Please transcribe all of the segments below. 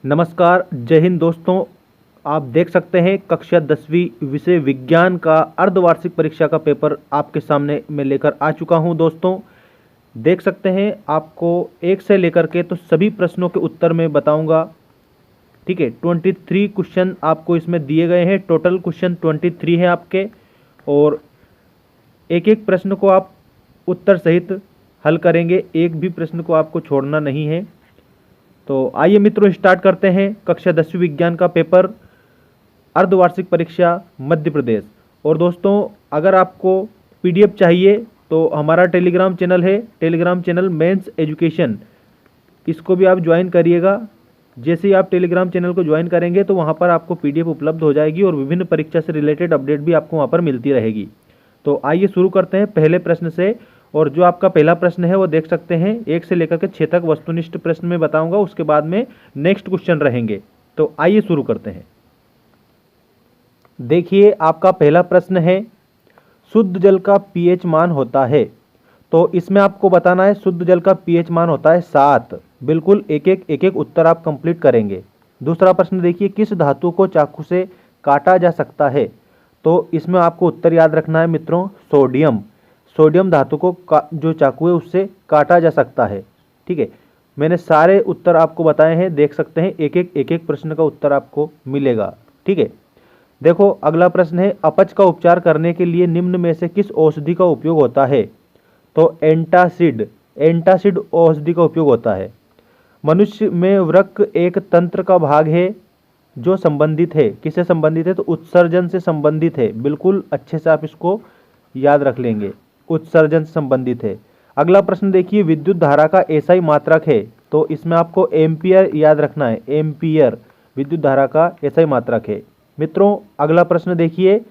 नमस्कार, जय हिंद दोस्तों। आप देख सकते हैं कक्षा 10वीं विषय विज्ञान का अर्धवार्षिक परीक्षा का पेपर आपके सामने मैं लेकर आ चुका हूं। दोस्तों देख सकते हैं आपको एक से लेकर के तो सभी प्रश्नों के उत्तर मैं बताऊंगा। ठीक है, 23 क्वेश्चन आपको इसमें दिए गए हैं। टोटल क्वेश्चन 23 है आपके, और एक एक प्रश्न को आप उत्तर सहित हल करेंगे। एक भी प्रश्न को आपको छोड़ना नहीं है। तो आइए मित्रों, स्टार्ट करते हैं कक्षा 10वीं विज्ञान का पेपर अर्धवार्षिक परीक्षा मध्य प्रदेश। और दोस्तों अगर आपको पीडीएफ चाहिए तो हमारा टेलीग्राम चैनल है, टेलीग्राम चैनल मेंस एजुकेशन, इसको भी आप ज्वाइन करिएगा। जैसे ही आप टेलीग्राम चैनल को ज्वाइन करेंगे तो वहाँ पर आपको पीडीएफ उपलब्ध हो जाएगी और विभिन्न परीक्षा से रिलेटेड अपडेट भी आपको वहाँ पर मिलती रहेगी। तो आइए शुरू करते हैं पहले प्रश्न से। और जो आपका पहला प्रश्न है वो देख सकते हैं 1 से लेकर के 6 तक वस्तुनिष्ठ प्रश्न में बताऊंगा, उसके बाद में नेक्स्ट क्वेश्चन रहेंगे। तो आइए शुरू करते हैं। देखिए आपका पहला प्रश्न है, शुद्ध जल का पीएच मान होता है। तो इसमें आपको बताना है शुद्ध जल का पीएच मान होता है 7। बिल्कुल एक एक उत्तर आप कंप्लीट करेंगे। दूसरा प्रश्न देखिए, किस धातु को चाकू से काटा जा सकता है। तो इसमें आपको उत्तर याद रखना है मित्रों, सोडियम। सोडियम धातु को जो चाकू है उससे काटा जा सकता है। ठीक है, मैंने सारे उत्तर आपको बताए हैं, देख सकते हैं एक एक प्रश्न का उत्तर आपको मिलेगा। ठीक है, देखो अगला प्रश्न है, अपच का उपचार करने के लिए निम्न में से किस औषधि का उपयोग होता है। तो एंटासिड औषधि का उपयोग होता है। मनुष्य में वृक्क एक तंत्र का भाग है जो संबंधित है, किससे संबंधित है, तो उत्सर्जन से संबंधित है। बिल्कुल अच्छे से आप इसको याद रख लेंगे, उत्सर्जन से संबंधित है। अगला प्रश्न देखिए, विद्युत धारा का एसआई मात्रक है। तो इसमें आपको एम्पियर याद रखना है, एम्पियर विद्युत धारा का एसआई मात्रक है। मित्रों अगला प्रश्न देखिए,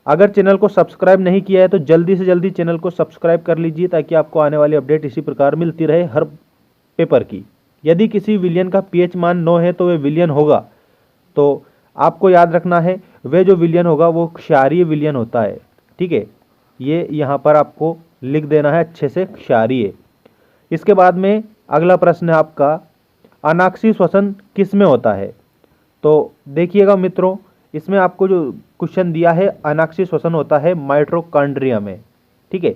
अगर चैनल को सब्सक्राइब नहीं किया है तो जल्दी से जल्दी चैनल को सब्सक्राइब कर लीजिए ताकि आपको आने वाली अपडेट इसी प्रकार मिलती रहे हर पेपर की। यदि किसी विलयन का पीएच मान 9 है तो वह विलयन होगा। तो आपको याद रखना है वह जो विलयन होगा वो क्षारीय विलयन होता है। ठीक है, ये यहाँ पर आपको लिख देना है अच्छे से, क्षारीय। इसके बाद में अगला प्रश्न है आपका, अनाक्षी श्वसन किस में होता है। तो देखिएगा मित्रों, इसमें आपको जो क्वेश्चन दिया है अनाक्षी श्वसन होता है माइटोकॉन्ड्रिया में। ठीक है,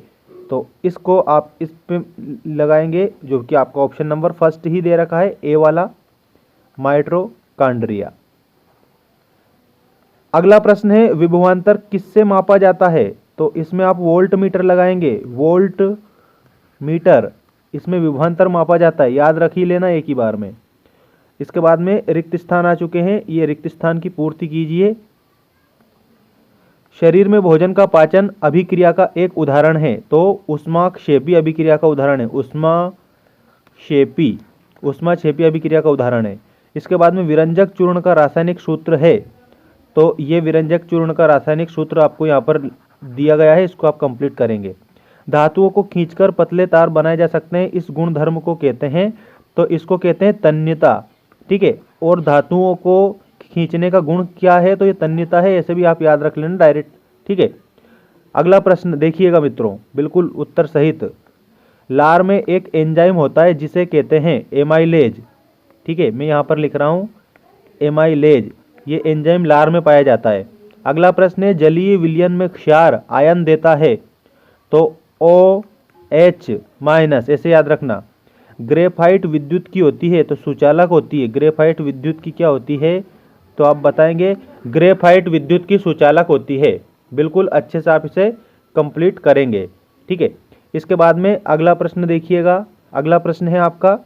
तो इसको आप इस पे लगाएंगे जो कि आपका ऑप्शन नंबर फर्स्ट ही दे रखा है, ए वाला, माइटोकॉन्ड्रिया। अगला प्रश्न है, विभवांतर किससे मापा जाता है। तो इसमें आप वोल्ट मीटर लगाएंगे, वोल्ट मीटर, इसमें विभवांतर मापा जाता है, याद रख ही लेना एक ही बार में। इसके बाद में रिक्त स्थान आ चुके हैं, ये रिक्त स्थान की पूर्ति कीजिए। शरीर में भोजन का पाचन अभिक्रिया का एक उदाहरण है। तो ऊष्माक्षेपी अभिक्रिया का उदाहरण है, ऊष्माक्षेपी अभिक्रिया का उदाहरण है। इसके बाद में विरंजक चूर्ण का रासायनिक सूत्र है। तो ये विरंजक चूर्ण का रासायनिक सूत्र आपको यहाँ पर दिया गया है, इसको आप कंप्लीट करेंगे। धातुओं को खींचकर पतले तार बनाए जा सकते हैं, इस गुण धर्म को कहते हैं, तो इसको कहते हैं तन्यता। ठीक है, और धातुओं को खींचने का गुण क्या है, तो ये तन्यता है, ऐसे भी आप याद रख लेना डायरेक्ट। ठीक है, अगला प्रश्न देखिएगा मित्रों, बिल्कुल उत्तर सहित। लार में एक एंजाइम होता है जिसे कहते हैं एमाइलेज। ठीक है, मैं यहाँ पर लिख रहा हूँ एमाइलेज, ये एंजाइम लार में पाया जाता है। अगला प्रश्न है, जलीय विलयन में क्षार आयन देता है। तो OH- ऐसे याद रखना। ग्रेफाइट विद्युत की होती है तो सुचालक होती है। ग्रेफाइट विद्युत की क्या होती है, तो आप बताएंगे ग्रेफाइट विद्युत की सुचालक होती है। बिल्कुल अच्छे से आप इसे कंप्लीट करेंगे। ठीक है, इसके बाद में अगला प्रश्न देखिएगा। अगला प्रश्न है आपका,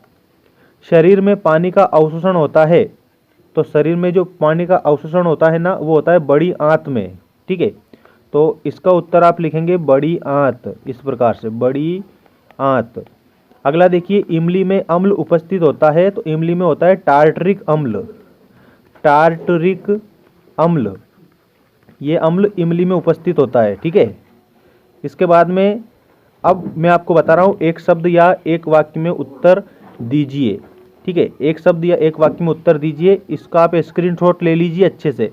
शरीर में पानी का अवशोषण होता है। तो शरीर में जो पानी का अवशोषण होता है ना, वो होता है बड़ी आंत में। ठीक है, तो इसका उत्तर आप लिखेंगे बड़ी आंत, इस प्रकार से, बड़ी आंत। अगला देखिए, इमली में अम्ल उपस्थित होता है। तो इमली में होता है टार्टरिक अम्ल, टार्टरिक अम्ल, ये अम्ल इमली में उपस्थित होता है। ठीक है, इसके बाद में अब मैं आपको बता रहा हूँ, एक शब्द या एक वाक्य में उत्तर दीजिए। ठीक है, एक शब्द या एक वाक्य में उत्तर दीजिए, इसका आप स्क्रीनशॉट ले लीजिए अच्छे से।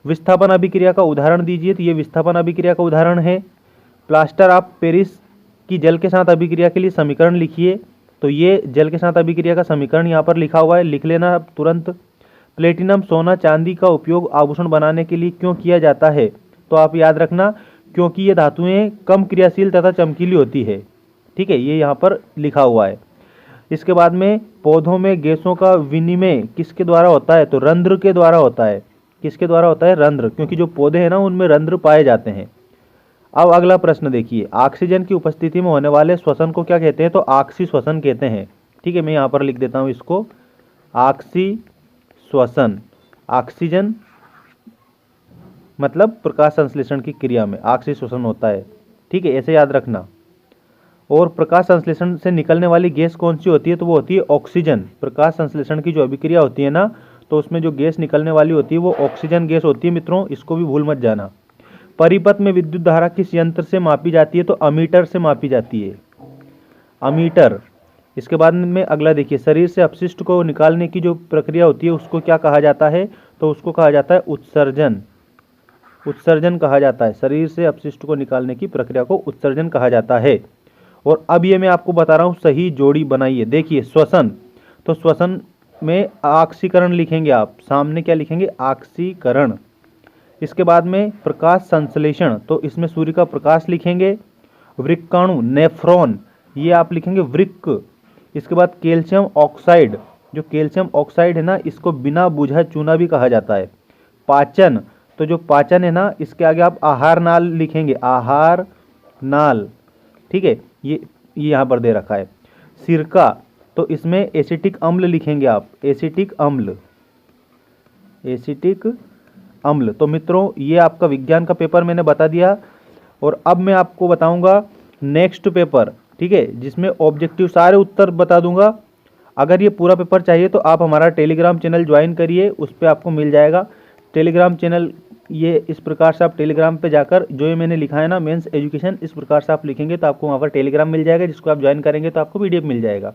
विस्थापन अभिक्रिया का उदाहरण दीजिए। तो ये विस्थापन अभिक्रिया का उदाहरण है। प्लास्टर ऑफ पेरिस की जल के साथ अभिक्रिया के लिए समीकरण लिखिए। तो ये जल के साथ अभिक्रिया का समीकरण यहाँ पर लिखा हुआ है, लिख लेना तुरंत। प्लेटिनम सोना चांदी का उपयोग आभूषण बनाने के लिए क्यों किया जाता है? तो आप याद रखना, क्योंकि ये धातुएं कम क्रियाशील तथा चमकीली होती है। ठीक है, ये यहाँ पर लिखा हुआ है। इसके बाद में पौधों में गैसों का विनिमय किसके द्वारा होता है? तो रंध्र के द्वारा होता है। किसके द्वारा होता है? रंध्र, क्योंकि जो पौधे हैं ना उनमें रंध्र पाए जाते हैं। अब अगला प्रश्न देखिए, ऑक्सीजन की उपस्थिति में होने वाले श्वसन को क्या कहते हैं? तो ऑक्सी श्वसन कहते हैं। ठीक है, मैं यहाँ पर लिख देता हूँ इसको, ऑक्सी श्वसन। ऑक्सीजन मतलब प्रकाश संश्लेषण की क्रिया में ऑक्सी श्वसन होता है। ठीक है, ऐसे याद रखना। और प्रकाश संश्लेषण से निकलने वाली गैस कौन सी होती है? तो वो होती है ऑक्सीजन। प्रकाश संश्लेषण की जो अभिक्रिया होती है ना, तो उसमें जो गैस निकलने वाली होती है वो ऑक्सीजन गैस होती है मित्रों, इसको भी भूल मत जाना। परिपथ में विद्युत धारा किस यंत्र से मापी जाती है? तो अमीटर से मापी जाती है, अमीटर। इसके बाद में अगला देखिए, शरीर से अपशिष्ट को निकालने की जो प्रक्रिया होती है उसको क्या कहा जाता है? तो उसको कहा जाता है उत्सर्जन। उत्सर्जन कहा जाता है। शरीर से अपशिष्ट को निकालने की प्रक्रिया को उत्सर्जन कहा जाता है। और अब ये मैं आपको बता रहा हूँ, सही जोड़ी बनाइए। देखिए श्वसन, तो श्वसन में ऑक्सीकरण लिखेंगे आप, सामने क्या लिखेंगे? ऑक्सीकरण। इसके बाद में प्रकाश संश्लेषण, तो इसमें सूर्य का प्रकाश लिखेंगे। वृक्काणु नेफ्रॉन, ये आप लिखेंगे वृक्क। इसके बाद कैल्शियम ऑक्साइड, जो कैल्शियम ऑक्साइड है ना, इसको बिना बुझा चूना भी कहा जाता है। पाचन, तो जो पाचन है ना, इसके आगे आप आहार नाल लिखेंगे, आहार नाल। ठीक है, ये यहाँ पर दे रखा है। सिरका, तो इसमें एसिटिक अम्ल लिखेंगे आप, एसिटिक अम्ल, एसिटिक अम्ल। तो मित्रों ये आपका विज्ञान का पेपर मैंने बता दिया। और अब मैं आपको बताऊंगा नेक्स्ट पेपर, ठीक है, जिसमें ऑब्जेक्टिव सारे उत्तर बता दूंगा। अगर ये पूरा पेपर चाहिए तो आप हमारा टेलीग्राम चैनल ज्वाइन करिए, उस पर आपको मिल जाएगा। टेलीग्राम चैनल ये इस प्रकार से आप टेलीग्राम पे जाकर जो ये मैंने लिखा है ना, मेंस एजुकेशन, इस प्रकार से आप लिखेंगे तो आपको वहाँ पर टेलीग्राम मिल जाएगा, जिसको आप ज्वाइन करेंगे तो आपको पीडीएफ मिल जाएगा।